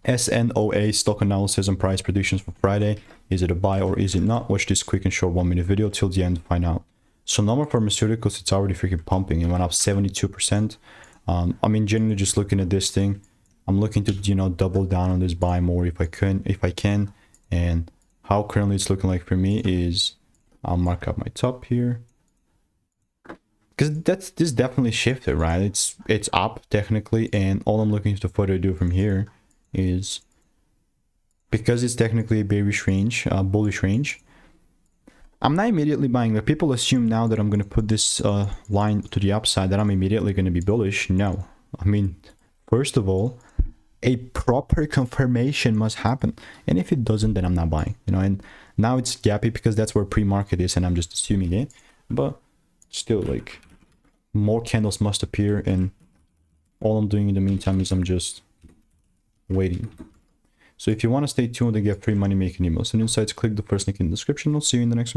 SNOA stock analysis and price predictions for Friday. Is it a buy or is it not? Watch this quick and short 1-minute video till the end to find out. Sonoma Pharmaceuticals, it's already freaking pumping. It went up 72%. I mean, generally just looking at this thing, I'm looking to, you know, double down on this buy more if I can. And how currently it's looking like for me is, I'll mark up my top here. Because this definitely shifted, right? It's up technically, and all I'm looking to further do from here is, because it's technically a bearish range, bullish range, I'm not immediately buying. But people assume now that I'm going to put this line to the upside that I'm immediately going to be bullish. No, I mean, first of all, a proper confirmation must happen, and if it doesn't, then I'm not buying, you know. And now it's gappy because that's where pre-market is, and I'm just assuming it. But still, like, more candles must appear, and all I'm doing in the meantime is I'm just waiting. So if you want to stay tuned and get free money making emails and insights, click the first link in the description. I'll see you in the next one.